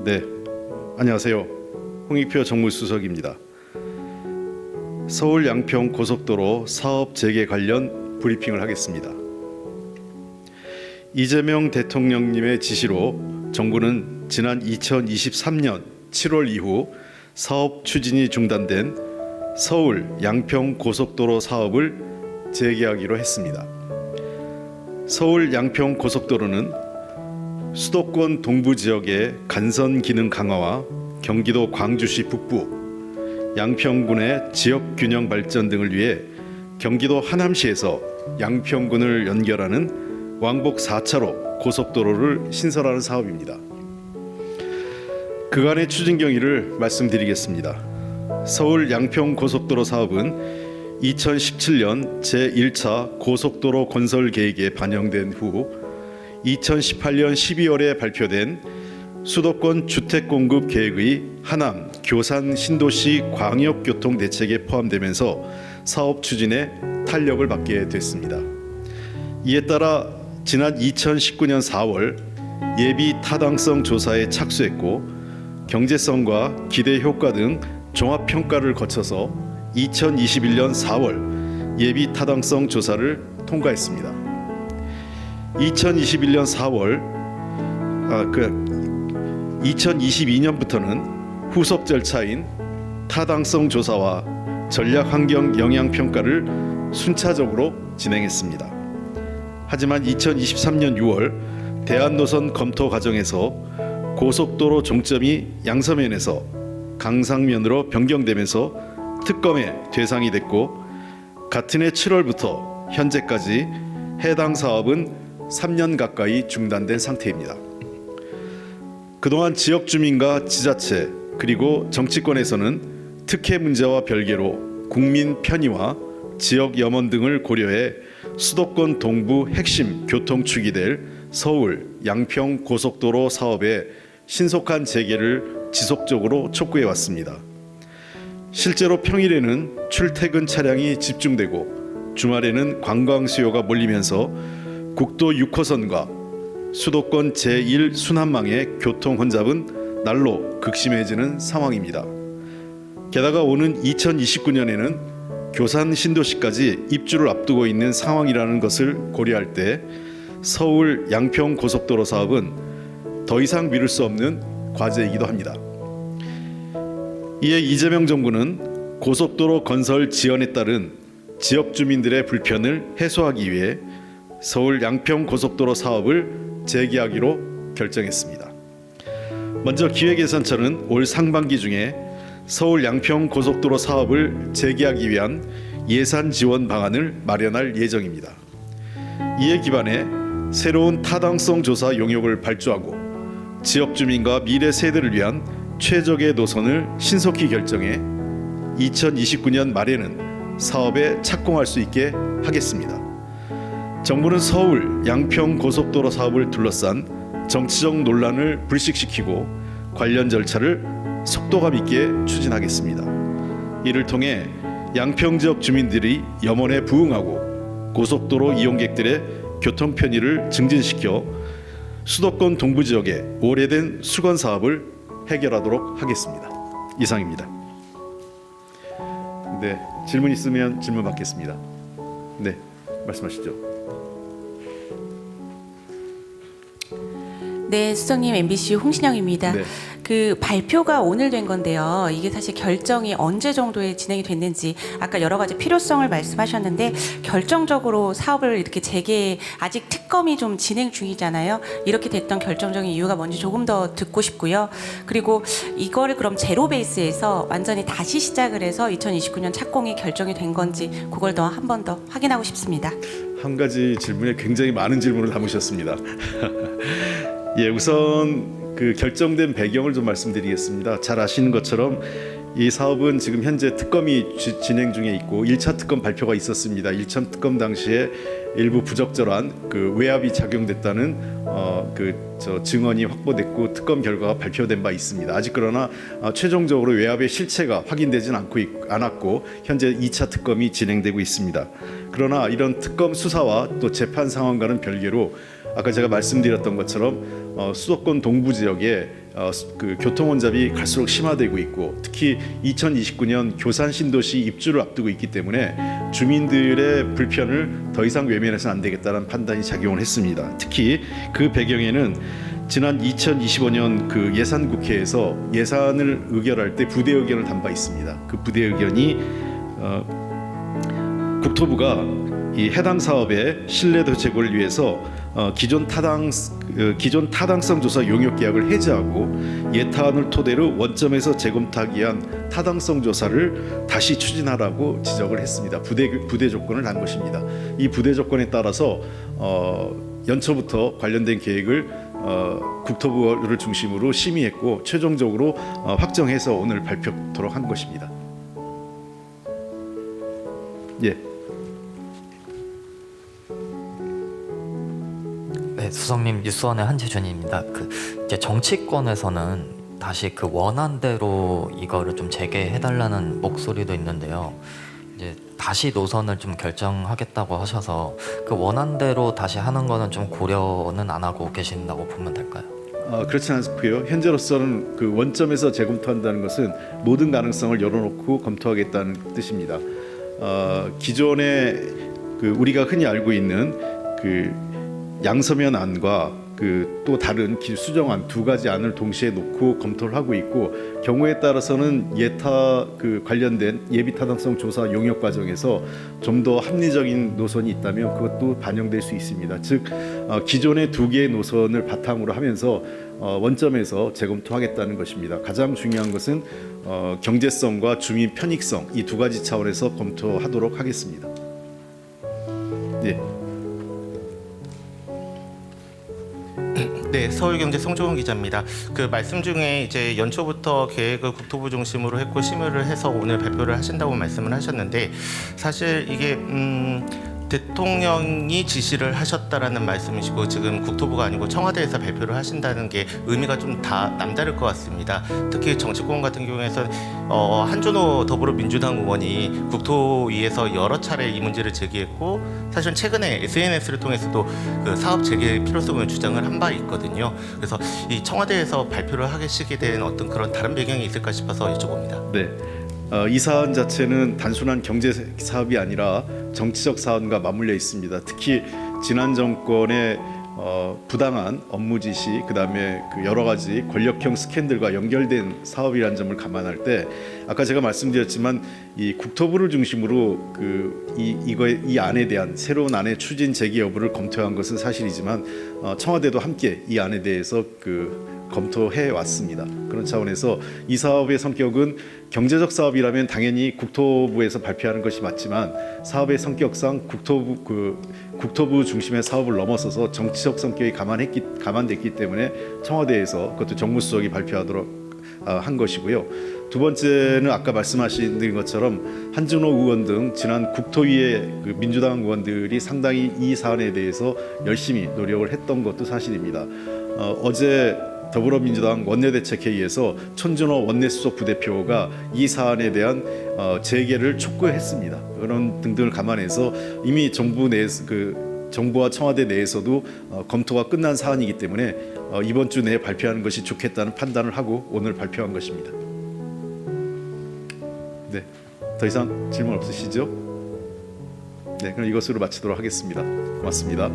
네, 안녕하세요. 홍익표 정무수석입니다. 서울 양평 고속도로 사업 재개 관련 브리핑을 하겠습니다. 이재명 대통령님의 지시로 정부는 지난 2023년 7월 이후 사업 추진이 중단된 서울 양평 고속도로 사업을 재개하기로 했습니다. 서울 양평 고속도로는 수도권 동부 지역의 간선 기능 강화와 경기도 광주시 북부, 양평군의 지역 균형 발전 등을 위해 경기도 하남시에서 양평군을 연결하는 왕복 4차로 고속도로를 신설하는 사업입니다. 그간의 추진 경위를 말씀드리겠습니다. 서울 양평 고속도로 사업은 2017년 제1차 고속도로 건설 계획에 반영된 후 2018년 12월에 발표된 수도권 주택 공급 계획의 하남, 교산 신도시 광역교통 대책에 포함되면서 사업 추진에 탄력을 받게 됐습니다. 이에 따라 지난 2019년 4월 예비 타당성 조사에 착수했고 경제성과 기대 효과 등 종합 평가를 거쳐서 2021년 4월 예비 타당성 조사를 통과했습니다. 2021년 4월 2022년부터는 후속 절차인 타당성 조사와 전략 환경 영향 평가를 순차적으로 진행했습니다. 하지만 2023년 6월 대안노선 검토 과정에서 고속도로 종점이 양서면에서 강상면으로 변경되면서 특검의 대상이 됐고 같은 해 7월부터 현재까지 해당 사업은 3년 가까이 중단된 상태입니다. 그동안 지역 주민과 지자체 그리고 정치권에서는 특혜 문제와 별개로 국민 편의와 지역 염원 등을 고려해 수도권 동부 핵심 교통축이 될 서울 양평 고속도로 사업의 신속한 재개를 지속적으로 촉구해 왔습니다. 실제로 평일에는 출퇴근 차량이 집중되고 주말에는 관광 수요가 몰리면서 국도 6호선과 수도권 제1순환망의 교통 혼잡은 날로 극심해지는 상황입니다. 게다가 오는 2029년에는 교산 신도시까지 입주를 앞두고 있는 상황이라는 것을 고려할 때 서울 양평 고속도로 사업은 더 이상 미룰 수 없는 과제이기도 합니다. 이에 이재명 정부는 고속도로 건설 지연에 따른 지역 주민들의 불편을 해소하기 위해 서울 양평 고속도로 사업을 재개하기로 결정했습니다. 먼저 기획예산처는 올 상반기 중에 서울 양평 고속도로 사업을 재개하기 위한 예산 지원 방안을 마련할 예정입니다. 이에 기반해 새로운 타당성 조사 용역을 발주하고 지역 주민과 미래 세대를 위한 최적의 노선을 신속히 결정해 2029년 말에는 사업에 착공할 수 있게 하겠습니다. 정부는 서울 양평 고속도로 사업을 둘러싼 정치적 논란을 불식시키고 관련 절차를 속도감 있게 추진하겠습니다. 이를 통해 양평 지역 주민들이 염원에 부응하고 고속도로 이용객들의 교통 편의를 증진시켜 수도권 동부 지역의 오래된 수건 사업을 해결하도록 하겠습니다. 이상입니다. 네, 질문 있으면 질문 받겠습니다. 네, 말씀하시죠. 네, 수석님 MBC 홍신영입니다. 네. 그 발표가 오늘 된 건데요. 이게 사실 결정이 언제 정도에 진행이 됐는지 아까 여러 가지 필요성을 말씀하셨는데 결정적으로 사업을 이렇게 아직 특검이 좀 진행 중이잖아요. 이렇게 됐던 결정적인 이유가 뭔지 조금 더 듣고 싶고요. 그리고 이거를 그럼 제로 베이스에서 완전히 다시 시작을 해서 2029년 착공이 결정이 된 건지 그걸 더 한 번 더 확인하고 싶습니다. 한 가지 질문에 굉장히 많은 질문을 담으셨습니다. 예, 우선 그 결정된 배경을 좀 말씀드리겠습니다. 잘 아시는 것처럼 이 사업은 지금 현재 특검이 진행 중에 있고 1차 특검 발표가 있었습니다. 1차 특검 당시에 일부 부적절한 그 외압이 작용됐다는 증언이 확보됐고 특검 결과가 발표된 바 있습니다. 아직 그러나 최종적으로 외압의 실체가 확인되진 않았고 현재 2차 특검이 진행되고 있습니다. 그러나 이런 특검 수사와 또 재판 상황과는 별개로 아까 제가 말씀드렸던 것처럼 수도권 동부 지역에 그 교통 혼잡이 갈수록 심화되고 있고 특히 2029년 교산 신도시 입주를 앞두고 있기 때문에 주민들의 불편을 더 이상 외면해서는 안 되겠다는 판단이 작용을 했습니다. 특히 그 배경에는 지난 2025년 그 예산국회에서 예산을 의결할 때 부대 의견을 담바 있습니다. 그 부대 의견이 국토부가 이 해당 사업의 신뢰도 제고를 위해서 기존 타당성 조사 용역 계약을 해제하고 예타안을 토대로 원점에서 재검토하기 위한 타당성 조사를 다시 추진하라고 지적을 했습니다. 부대 조건을 단 것입니다. 이 부대 조건에 따라서 연초부터 관련된 계획을 국토부를 중심으로 심의했고 최종적으로 확정해서 오늘 발표토록 한 것입니다. 예. 네, 수석님 뉴스원의 한재준입니다. 이제 정치권에서는 다시 그 원안대로 이거를 좀 재개해달라는 목소리도 있는데요. 이제 다시 노선을 좀 결정하겠다고 하셔서 그 원안대로 다시 하는 거는 좀 고려는 안 하고 계신다고 보면 될까요? 그렇지 않고요. 현재로서는 그 원점에서 재검토한다는 것은 모든 가능성을 열어놓고 검토하겠다는 뜻입니다. 기존에 그 우리가 흔히 알고 있는 그 양서면 안과 그 또 다른 수정안 두 가지 안을 동시에 놓고 검토를 하고 있고 경우에 따라서는 예타 그 관련된 예비 타당성 조사 용역 과정에서 좀 더 합리적인 노선이 있다면 그것도 반영될 수 있습니다. 즉 기존의 두 개의 노선을 바탕으로 하면서 원점에서 재검토하겠다는 것입니다. 가장 중요한 것은 경제성과 주민 편익성 이 두 가지 차원에서 검토하도록 하겠습니다. 예. 네, 서울경제 송종훈 기자입니다. 그 말씀 중에 이제 연초부터 계획을 국토부 중심으로 했고 심의를 해서 오늘 발표를 하신다고 말씀을 하셨는데 사실 이게 대통령이 지시를 하셨다라는 말씀이시고 지금 국토부가 아니고 청와대에서 발표를 하신다는 게 의미가 좀 다 남다를 것 같습니다. 특히 정치권 같은 경우에선 한준호 더불어민주당 의원이 국토위에서 여러 차례 이 문제를 제기했고 사실 최근에 SNS를 통해서도 그 사업 재개 필요성을 주장을 한 바 있거든요. 그래서 이 청와대에서 발표를 하시게 된 어떤 그런 다른 배경이 있을까 싶어서 여쭤봅니다. 네. 이 사안 자체는 단순한 경제 사업이 아니라 정치적 사안과 맞물려 있습니다. 특히 지난 정권의 부당한 업무 지시, 그다음에 그 여러 가지 권력형 스캔들과 연결된 사업이라는 점을 감안할 때 아까 제가 말씀드렸지만 이 국토부를 중심으로 이 안에 대한 새로운 안의 추진 재개 여부를 검토한 것은 사실이지만 청와대도 함께 이 안에 대해서 검토해 왔습니다. 그런 차원에서 이 사업의 성격은 경제적 사업이라면 당연히 국토부에서 발표하는 것이 맞지만 사업의 성격상 국토부 중심의 사업을 넘어서서 정치적 성격이 감안됐기 때문에 청와대에서 그것도 정무수석이 발표하도록 한 것이고요. 두 번째는 아까 말씀하신 것처럼 한준호 의원 등 지난 국토위의 민주당 의원들이 상당히 이 사안에 대해서 열심히 노력을 했던 것도 사실입니다. 어제 더불어민주당 원내대책회의에서 천준호 원내수석 부대표가 이 사안에 대한 재개를 촉구했습니다. 그런 등등을 감안해서 이미 정부와 청와대 내에서도 검토가 끝난 사안이기 때문에 이번 주 내에 발표하는 것이 좋겠다는 판단을 하고 오늘 발표한 것입니다. 네, 더 이상 질문 없으시죠? 네, 그럼 이것으로 마치도록 하겠습니다. 고맙습니다.